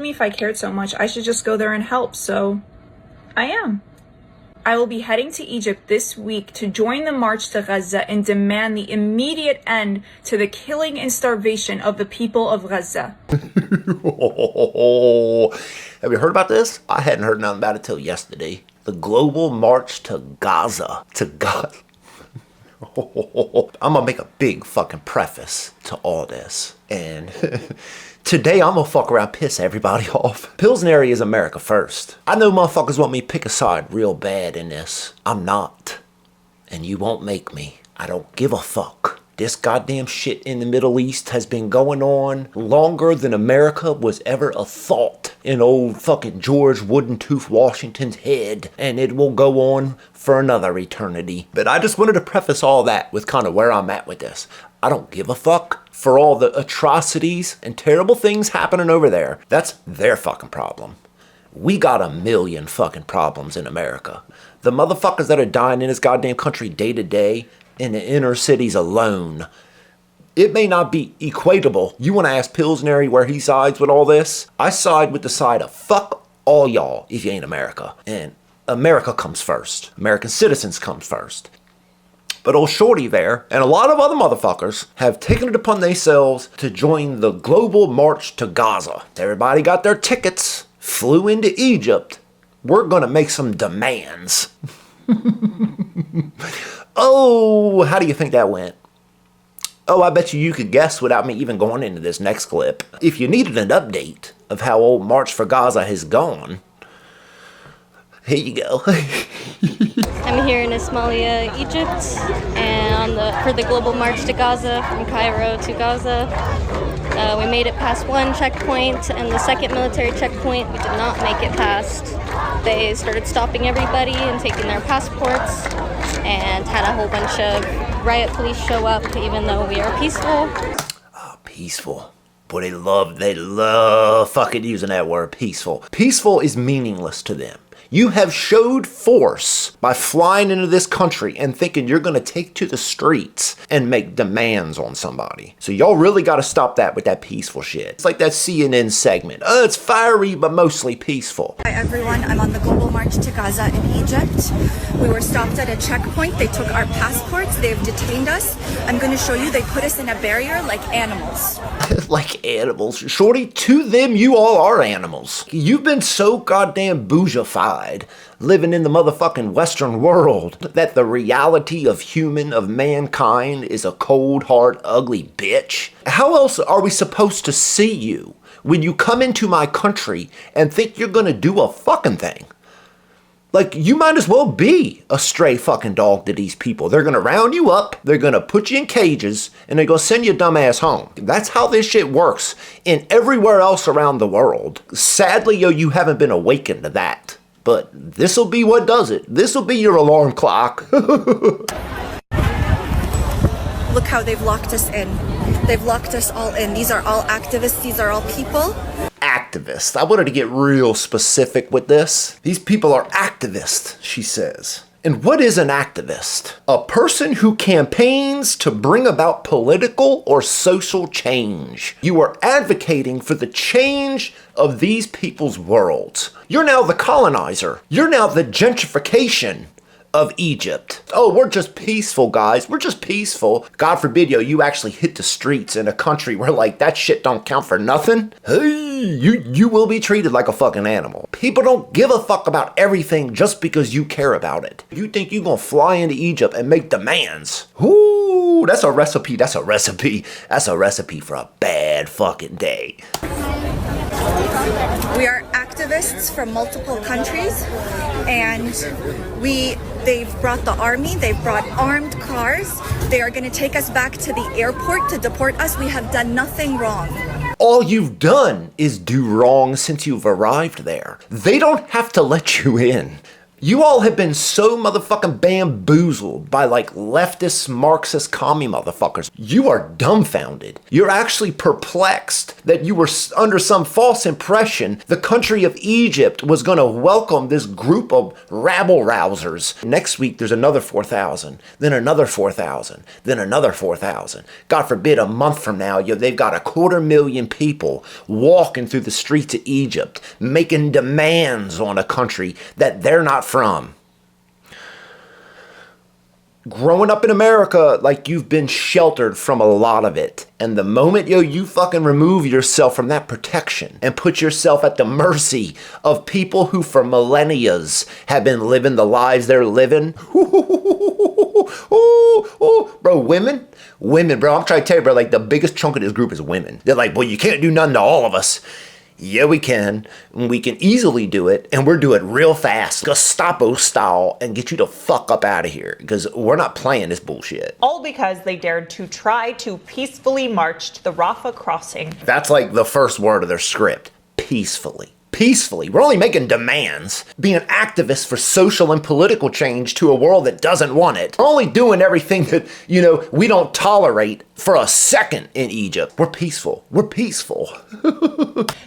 me if I cared so much, I should just go there and help, so I am. I will be heading to Egypt this week to join the march to Gaza and demand the immediate end to the killing and starvation of the people of Gaza. Have you heard about this? I hadn't heard nothing about it till yesterday. The global march to Gaza. To Gaza. I'm gonna make a big fucking preface to all this. And today I'm gonna fuck around piss everybody off. Pillsbury is America first. I know motherfuckers want me to pick a side real bad in this. I'm not. And you won't make me. I don't give a fuck. This goddamn shit in the Middle East has been going on longer than America was ever a thought in old fucking George Wooden Tooth Washington's head. And it will go on for another eternity. But I just wanted to preface all that with kind of where I'm at with this. I don't give a fuck for all the atrocities and terrible things happening over there. That's their fucking problem. We got a million fucking problems in America. The motherfuckers that are dying in this goddamn country day to day, in the inner cities alone, it may not be equatable. You want to ask Pillsbury where he sides with all this? I side with the side of fuck all y'all if you ain't America. And America comes first. American citizens comes first. But old Shorty there, and a lot of other motherfuckers, have taken it upon themselves to join the global march to Gaza. Everybody got their tickets, flew into Egypt. We're gonna make some demands. Oh, how do you think that went? Oh, I bet you could guess without me even going into this next clip. If you needed an update of how old March for Gaza has gone, here you go. I'm here in Ismailia, Egypt, and for the global march to Gaza, from Cairo to Gaza. We made it past one checkpoint, and the second military checkpoint we did not make it past. They started stopping everybody and taking their passports, and had a whole bunch of riot police show up, even though we are peaceful. Oh, peaceful. Boy, they love fucking using that word, peaceful. Peaceful is meaningless to them. You have showed force by flying into this country and thinking you're going to take to the streets and make demands on somebody. So y'all really got to stop that with that peaceful shit. It's like that CNN segment. Oh, it's fiery, but mostly peaceful. Hi everyone, I'm on the global march to Gaza in Egypt. We were stopped at a checkpoint. They took our passports. They've detained us. I'm going to show you. They put us in a barrier like animals. Like animals. Shorty, to them, you all are animals. You've been so goddamn bougified living in the motherfucking Western world that the reality of mankind is a cold, hard, ugly bitch. How else are we supposed to see you when you come into my country and think you're gonna do a fucking thing? Like, you might as well be a stray fucking dog to these people. They're gonna round you up, they're gonna put you in cages, and they're gonna send your dumb ass home. That's how this shit works in everywhere else around the world. Sadly, yo, you haven't been awakened to that. But this'll be what does it. This'll be your alarm clock. Look how they've locked us in. They've locked us all in. These are all activists. These are all people. Activists. I wanted to get real specific with this. These people are activists, she says. And what is an activist? A person who campaigns to bring about political or social change. You are advocating for the change of these people's worlds. You're now the colonizer. You're now the gentrification of Egypt. Oh, we're just peaceful, guys. We're just peaceful. God forbid, yo, you actually hit the streets in a country where, like, that shit don't count for nothing. Hey, you will be treated like a fucking animal. People don't give a fuck about everything just because you care about it. You think you gonna fly into Egypt and make demands? Ooh, that's a recipe. That's a recipe. That's a recipe for a bad fucking day. We are activists from multiple countries, and they've brought the army, they've brought armed cars. They are going to take us back to the airport to deport us. We have done nothing wrong. All you've done is do wrong since you've arrived there. They don't have to let you in. You all have been so motherfucking bamboozled by like leftist, Marxist, commie motherfuckers. You are dumbfounded. You're actually perplexed that you were under some false impression the country of Egypt was going to welcome this group of rabble-rousers. Next week, there's another 4,000, then another 4,000, then another 4,000. God forbid, a month from now, they've got 250,000 people walking through the streets of Egypt, making demands on a country that they're not from. Growing up in America, like, you've been sheltered from a lot of it. And the moment, you fucking remove yourself from that protection and put yourself at the mercy of people who for millennia have been living the lives they're living. Bro, women, bro, I'm trying to tell you, bro, like, the biggest chunk of this group is women. They're like, well, you can't do nothing to all of us. Yeah, we can. We can easily do it, and we're doing it real fast, Gestapo style, and get you the fuck up out of here, because we're not playing this bullshit. All because they dared to try to peacefully march to the Rafah crossing. That's like the first word of their script. Peacefully. Peacefully. We're only making demands, being activists for social and political change to a world that doesn't want it. We're only doing everything that, we don't tolerate for a second in Egypt. We're peaceful. We're peaceful.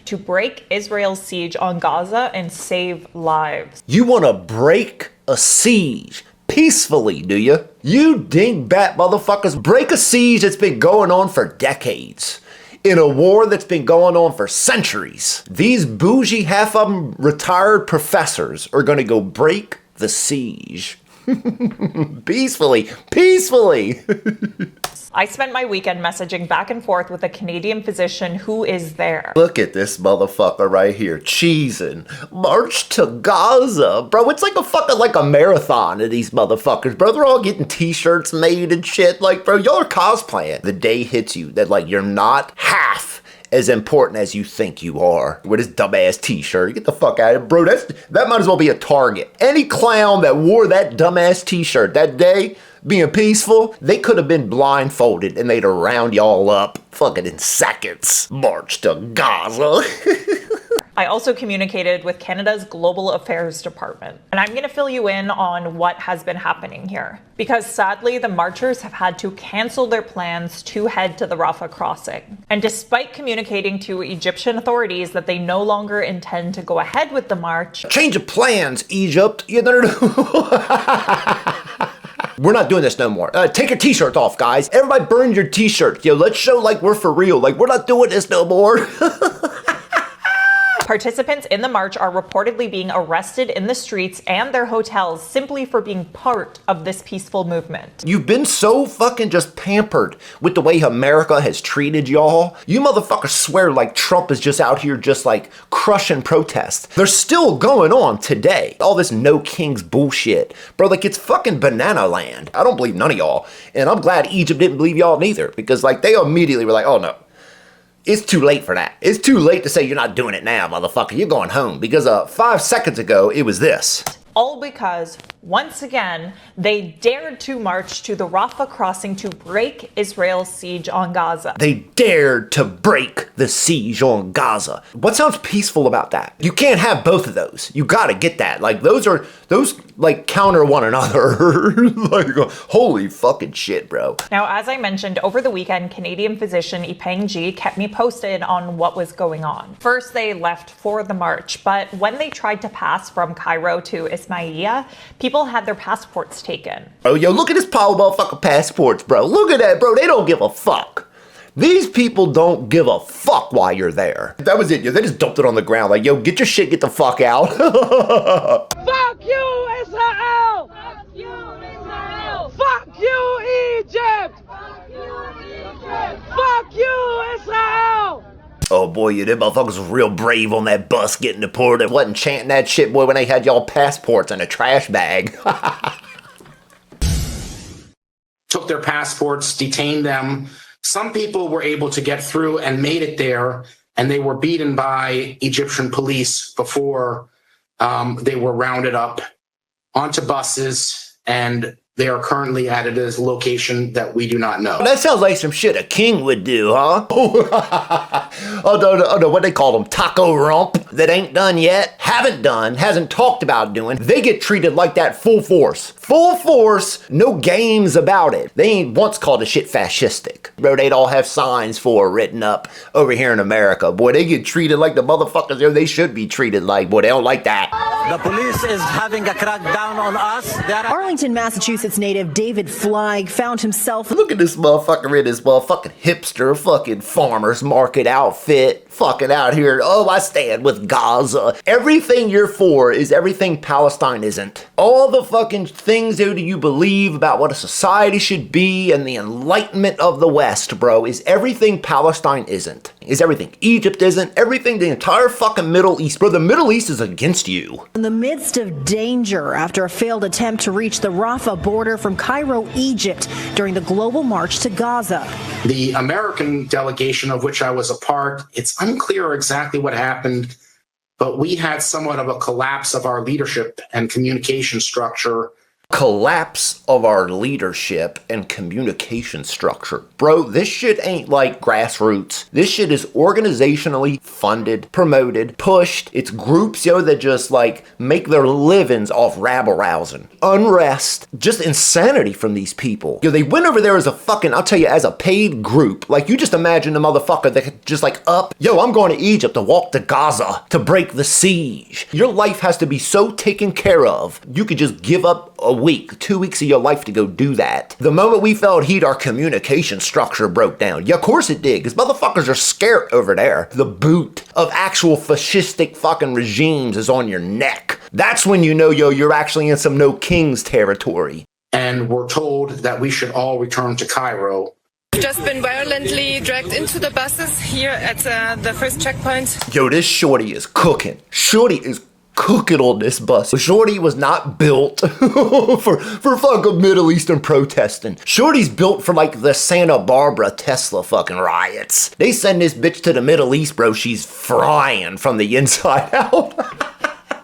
To break Israel's siege on Gaza and save lives. You want to break a siege peacefully, do you? You dingbat motherfuckers, break a siege that's been going on for decades. In a war that's been going on for centuries. These bougie, half of them retired professors are going to go break the siege. Peacefully. I spent my weekend messaging back and forth with a Canadian physician who is there. Look at this motherfucker right here, cheesing. March to Gaza. Bro, it's like a marathon of these motherfuckers, bro. They're all getting t-shirts made and shit. Like, bro, y'all are cosplaying. The day hits you that, like, you're not half as important as you think you are. With this dumbass t-shirt. Get the fuck out of it. Bro, that might as well be a Target. Any clown that wore that dumbass t-shirt that day, being peaceful, they could have been blindfolded and they'd have round y'all up fucking in seconds. March to Gaza. I also communicated with Canada's Global Affairs Department, and I'm going to fill you in on what has been happening here. Because sadly, the marchers have had to cancel their plans to head to the Rafah crossing. And despite communicating to Egyptian authorities that they no longer intend to go ahead with the march. Change of plans, Egypt. We're not doing this no more. Take your t-shirts off, guys. Everybody burn your t-shirts. Let's show like we're for real. Like, we're not doing this no more. Participants in the march are reportedly being arrested in the streets and their hotels simply for being part of this peaceful movement. You've been so fucking just pampered with the way America has treated y'all. You motherfuckers swear like Trump is just out here just like crushing protests. They're still going on today. All this no kings bullshit. Bro, like, it's fucking banana land. I don't believe none of y'all. And I'm glad Egypt didn't believe y'all neither, because like they immediately were like, oh no. It's too late for that. It's too late to say you're not doing it now, motherfucker. You're going home. Because 5 seconds ago, it was this. All because, once again, they dared to march to the Rafah crossing to break Israel's siege on Gaza. They dared to break the siege on Gaza. What sounds peaceful about that? You can't have both of those. You gotta get that. Like, those like counter one another. Like, holy fucking shit, bro. Now, as I mentioned, over the weekend, Canadian physician Yipeng Ji kept me posted on what was going on. First, they left for the march, but when they tried to pass from Cairo to Ismailia, people had their passports taken. Oh, yo, look at this pile of motherfucking passports, bro. Look at that, bro. They don't give a fuck. These people don't give a fuck why you're there. That was it. Yo, they just dumped it on the ground. Like, yo, get your shit, get the fuck out. Fuck you, Israel! Fuck you, Israel! Fuck you, Egypt! Fuck you, Egypt! Fuck you, Israel! Oh boy, you them motherfuckers was real brave on that bus getting deported. Wasn't chanting that shit, boy, when they had y'all passports in a trash bag. Took their passports, detained them. Some people were able to get through and made it there, and they were beaten by Egyptian police before they were rounded up onto buses, and they are currently at a location that we do not know. That sounds like some shit a king would do, huh? Oh no, what they call them? Taco rump? that ain't done yet, haven't done, hasn't talked about doing, they get treated like that full force. Full force, no games about it. They ain't once called a shit fascistic. Bro, they'd all have signs for written up over here in America. Boy, they get treated like the motherfuckers they should be treated like. Boy, they don't like that. The police is having a crackdown on us. Arlington, Massachusetts native David Fleig found himself. Look at this motherfucker in this motherfucking hipster fucking farmer's market outfit. Fucking out here. Oh, I stand with Gaza. Everything you're for is everything Palestine isn't. All the fucking things that you believe about what a society should be and the enlightenment of the West, bro, is everything Palestine isn't. Is everything Egypt isn't. Everything the entire fucking Middle East. Bro, the Middle East is against you. In the midst of danger after a failed attempt to reach the Rafah border from Cairo, Egypt during the global march to Gaza. The American delegation of which I was a part, it's unclear exactly what happened, but we had somewhat of a collapse of our leadership and communication structure. Collapse of our leadership and communication structure. Bro, this shit ain't like grassroots. This shit is organizationally funded, promoted, pushed. It's groups, that just like make their livings off rabble-rousing. Unrest, just insanity from these people. They went over there as a fucking, I'll tell you, as a paid group. Like, you just imagine the motherfucker that could just like I'm going to Egypt to walk to Gaza to break the siege. Your life has to be so taken care of, you could just give up a week, 2 weeks of your life to go do that. The moment we felt heat, our communication structure broke down. Yeah, of course it did, because motherfuckers are scared over there. The boot of actual fascistic fucking regimes is on your neck. That's when you know, you're actually in some no kings territory. And we're told that we should all return to Cairo. Just been violently dragged into the buses here at the first checkpoint. Yo, this shorty is cooking. Shorty is cooking on this bus. Shorty was not built for fucking Middle Eastern protesting. Shorty's built for like the Santa Barbara Tesla fucking riots. They send this bitch to the Middle East, bro. She's frying from the inside out.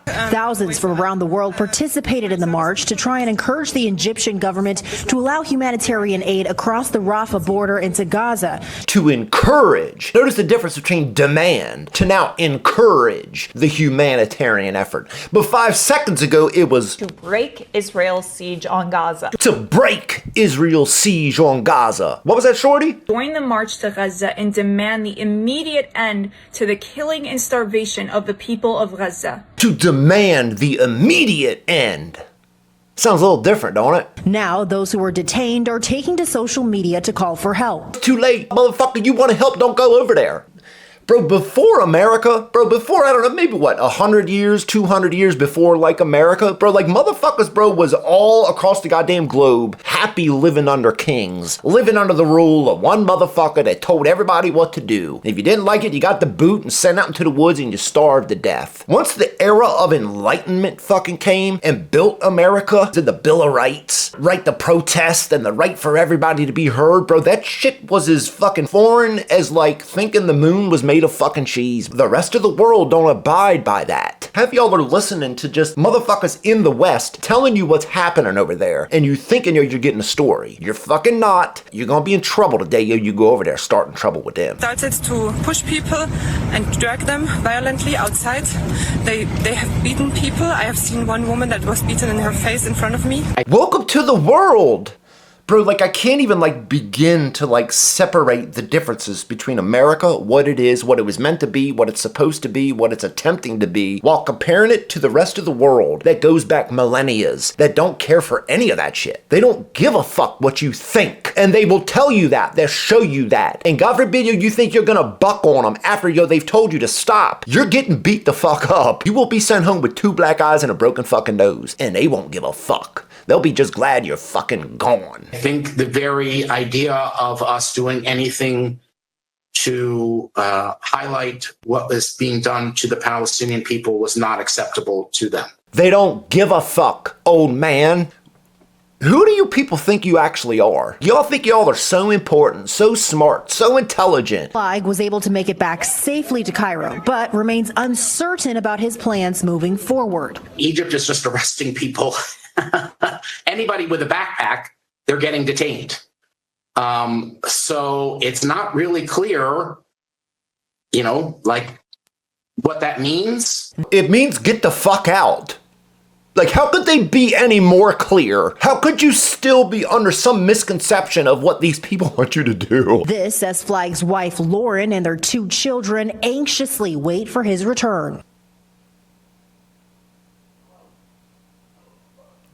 Thousands from around the world participated in the march to try and encourage the Egyptian government to allow humanitarian aid across the Rafah border into Gaza. To encourage. Notice the difference between demand to now encourage the humanitarian effort. But 5 seconds ago, it was To break Israel's siege on Gaza. to break Israel's siege on Gaza. What was that, Shorty? Join the march to Gaza and demand the immediate end to the killing and starvation of the people of Gaza. To demand the immediate end. Sounds a little different, don't it? Now, those who were detained are taking to social media to call for help. Too late. Motherfucker, you want to help, don't go over there. Bro, before America, before, I don't know, maybe 100 years, 200 years before, like, America, like, motherfuckers, was all across the goddamn globe happy living under kings, living under the rule of one motherfucker that told everybody what to do. If you didn't like it, you got the boot and sent out into the woods and you starved to death. Once the era of enlightenment fucking came and built America, did the Bill of Rights, right to protest and the right for everybody to be heard, that shit was as fucking foreign as, like, thinking the moon was made of fucking cheese. The rest of the world don't abide by that. Half y'all are listening to just motherfuckers in the West telling you what's happening over there, and you thinking you're getting a story. You're fucking not. You're gonna be in trouble today, you go over there starting trouble with them. Started to push people and drag them violently outside. They have beaten people. I have seen one woman that was beaten in her face in front of me. Welcome to the world! Bro, I can't even, begin to, separate the differences between America, what it is, what it was meant to be, what it's supposed to be, what it's attempting to be, while comparing it to the rest of the world that goes back millennias, that don't care for any of that shit. They don't give a fuck what you think. And they will tell you that. They'll show you that. And God forbid you think you're gonna buck on them after they've told you to stop. You're getting beat the fuck up. You will be sent home with 2 black eyes and a broken fucking nose. And they won't give a fuck. They'll be just glad you're fucking gone. I think the very idea of us doing anything to highlight what was being done to the Palestinian people was not acceptable to them. They don't give a fuck, old man. Who do you people think you actually are? Y'all think y'all are so important, so smart, so intelligent. Fleig was able to make it back safely to Cairo, but remains uncertain about his plans moving forward. Egypt is just arresting people. Anybody with a backpack, they're getting detained. So it's not really clear, What that means? It means get the fuck out. Like, how could they be any more clear? How could you still be under some misconception of what these people want you to do? This as Flagg's wife Lauren and their 2 children anxiously wait for his return.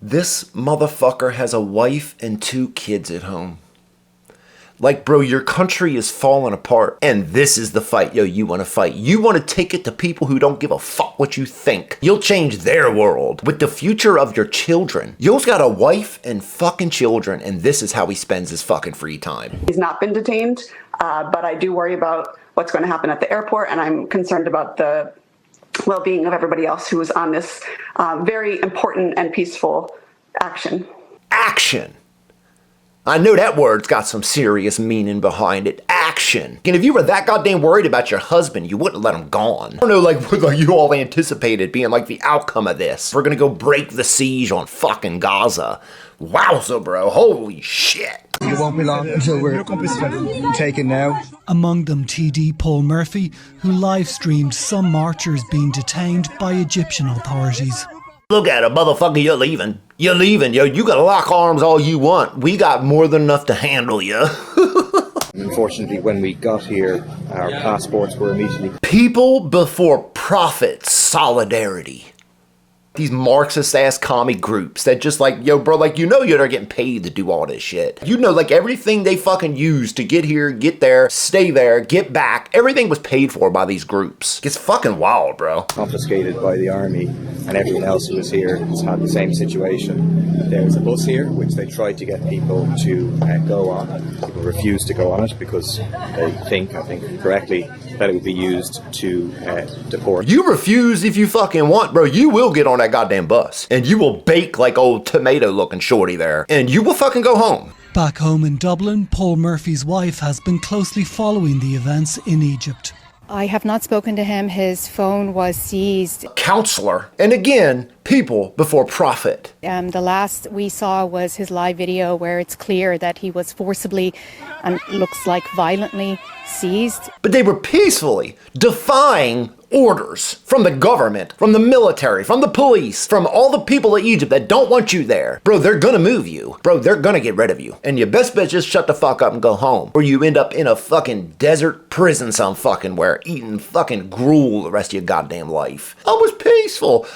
This motherfucker has a wife and 2 kids at home. Like, bro, your country is falling apart, and this is the fight, you want to fight. You want to take it to people who don't give a fuck what you think. You'll change their world with the future of your children. Yo's got a wife and fucking children, and this is how he spends his fucking free time. He's not been detained, but I do worry about what's going to happen at the airport, and I'm concerned about the well-being of everybody else who is on this very important and peaceful action. Action! I know that word's got some serious meaning behind it. Action. And if you were that goddamn worried about your husband, you wouldn't let him gone. I don't know, like what you all anticipated being like the outcome of this. We're gonna go break the siege on fucking Gaza. Wowza, bro. Holy shit. It won't be long until we're taken now. Among them TD Paul Murphy, who live-streamed some marchers being detained by Egyptian authorities. Look at it, motherfucker, you're leaving. You're leaving, yo. You can lock arms all you want. We got more than enough to handle you. Unfortunately, when we got here, our passports were immediately... People before profit solidarity. These Marxist-ass commie groups that just like, yo, bro, like, they're getting paid to do all this shit. Like, everything they fucking used to get here, get there, stay there, get back, everything was paid for by these groups. It's fucking wild, bro. Confiscated by the army, and everyone else who was here has had the same situation. There's a bus here, which they tried to get people to go on. People refused to go on it because they think, I think correctly, that it would be used to deport. You refuse if you fucking want, bro. You will get on that goddamn bus, and you will bake like old tomato-looking shorty there, and you will fucking go home. Back home in Dublin, Paul Murphy's wife has been closely following the events in Egypt. I have not spoken to him. His phone was seized. Counselor. And again, people before profit. The last we saw was his live video where it's clear that he was forcibly and looks like violently seized. But they were peacefully defying orders from the government, from the military, from the police, from all the people of Egypt that don't want you there. Bro, they're gonna move you. Bro, they're gonna get rid of you. And your best bet is just shut the fuck up and go home. Or you end up in a fucking desert prison some fucking where, eating fucking gruel the rest of your goddamn life. I was peaceful.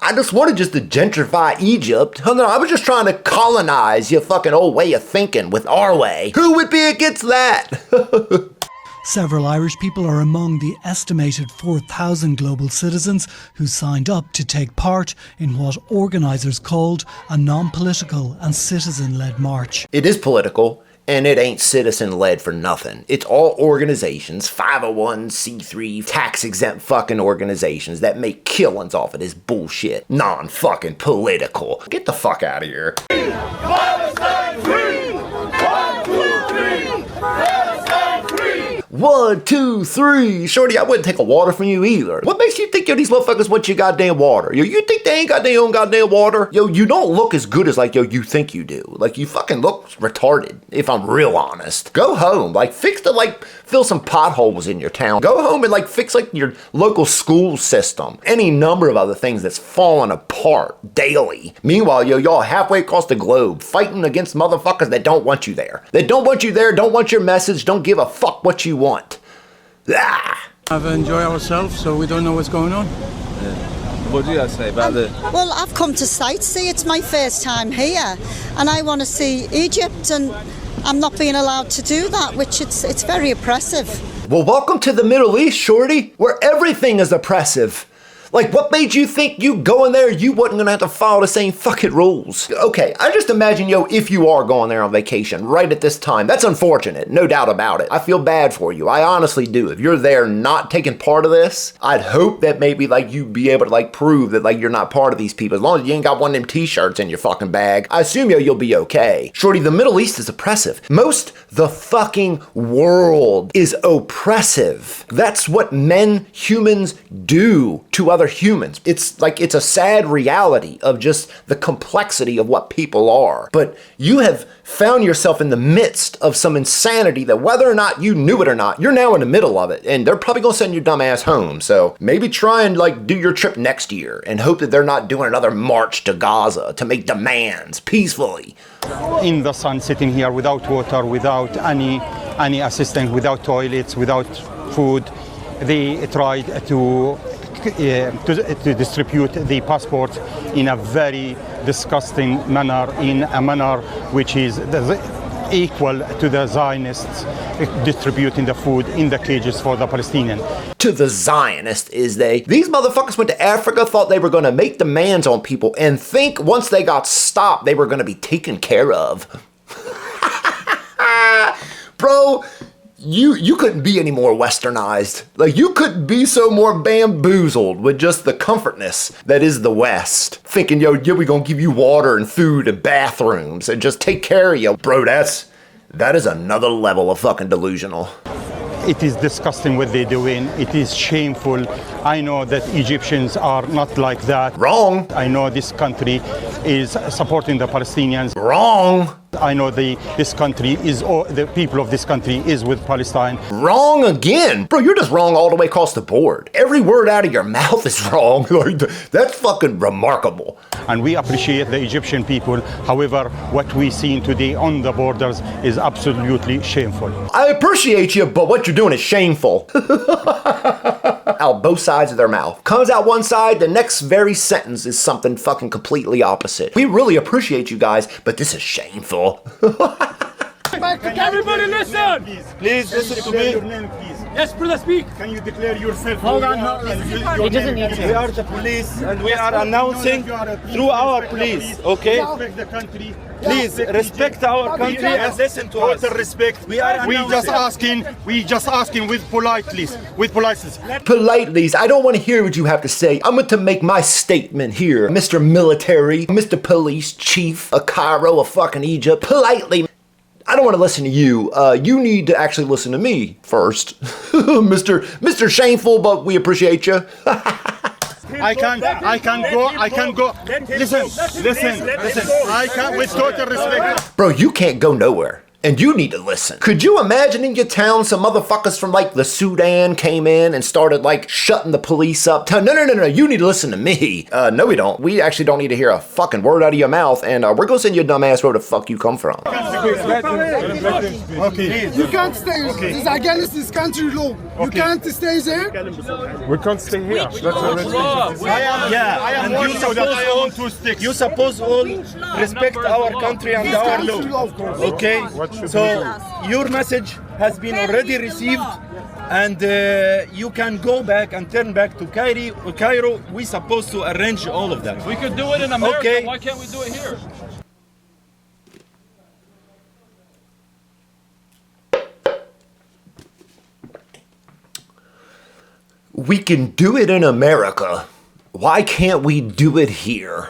I just wanted just to gentrify Egypt. I was just trying to colonize your fucking old way of thinking with our way. Who would be against that? Several Irish people are among the estimated 4,000 global citizens who signed up to take part in what organisers called a non-political and citizen-led march. It is political, and it ain't citizen-led for nothing. It's all organizations, 501c3, tax-exempt fucking organizations that make killings off of this bullshit. Non-fucking political. Get the fuck out of here. Palestine free! 1, 2, 3! Palestine free! 1, 2, 3. Shorty, I wouldn't take a water from you either. What makes you think, these motherfuckers want your goddamn water? You think they ain't got their own goddamn water? You don't look as good as, you think you do. You fucking look retarded, if I'm real honest. Go home. Fill some potholes in your town. Go home and, fix, your local school system. Any number of other things that's falling apart daily. Meanwhile, y'all halfway across the globe fighting against motherfuckers that don't want you there. They don't want you there, don't want your message, don't give a fuck what you want. Ah! I've enjoyed ourselves, so we don't know what's going on. What do you guys say about it? Well, I've come to sightsee. It's my first time here, and I want to see Egypt, and I'm not being allowed to do that, which it's very oppressive. Well, welcome to the Middle East, shorty, where everything is oppressive. What made you think you going there, you wasn't gonna have to follow the same fucking rules? Okay, I just imagine, if you are going there on vacation right at this time, that's unfortunate, no doubt about it. I feel bad for you, I honestly do. If you're there not taking part of this, I'd hope that maybe, you be able to, prove that, you're not part of these people. As long as you ain't got one of them t-shirts in your fucking bag, I assume, you'll be okay. Shorty, the Middle East is oppressive. Most the fucking world is oppressive. That's what humans do to other other humans. It's like, it's a sad reality of just the complexity of what people are. But you have found yourself in the midst of some insanity that whether or not you knew it or not, you're now in the middle of it, and they're probably gonna send your dumb ass home. So maybe try and like do your trip next year and hope that they're not doing another march to Gaza to make demands peacefully. In the sun, sitting here without water, without any assistance, without toilets, without food. They tried to distribute the passports in a very disgusting manner, in a manner which is equal to the Zionists distributing the food in the cages for the Palestinians. To the Zionists, is they? These motherfuckers went to Africa, thought they were going to make demands on people, and think once they got stopped, they were going to be taken care of. Bro, you couldn't be any more westernized. Like, you couldn't be so more bamboozled with just the comfortness that is the West. Thinking, yo, we gonna give you water and food and bathrooms and just take care of you. Bro, that is another level of fucking delusional. It is disgusting what they're doing. It is shameful. I know that Egyptians are not like that. Wrong. I know this country is supporting the Palestinians. Wrong. I know this country is, the people of this country is with Palestine. Wrong again. Bro, you're just wrong all the way across the board. Every word out of your mouth is wrong. That's fucking remarkable. And we appreciate the Egyptian people. However, what we see today on the borders is absolutely shameful. I appreciate you, but what you're doing is shameful. Out both sides of their mouth. Comes out one side, the next very sentence is something fucking completely opposite. We really appreciate you guys, but this is shameful. Everybody listen! Please listen to me. Yes, brother, speak. Can you declare yourself? Hold on. He doesn't need to. We are the police and we are announcing through our police, okay? Respect the country. Please respect our country and listen to us. Total respect. We just asking with politeness. Politeness. I don't want to hear what you have to say. I'm going to make my statement here. Mr. Military, Mr. Police Chief of Cairo, of fucking Egypt. Politely. I don't want to listen to you. You need to actually listen to me first. Mr. Shameful, but we appreciate you. I can go. Listen. I can, with total respect. Bro, you can't go nowhere. And you need to listen. Could you imagine in your town some motherfuckers from like the Sudan came in and started like shutting the police up? No, you need to listen to me. No we don't. We actually don't need to hear a fucking word out of your mouth, and we're gonna send you a dumbass where the fuck you come from. Okay. You can't stay. Okay. This is against this country law. You can't stay there. We can't stay here. You suppose all respect our country and our law. Okay? So your message has been already received, and you can go back and turn back to Cairo. We're supposed to arrange all of that. We could do it in America. Okay. Why can't we do it here? We can do it in America. Why can't we do it here?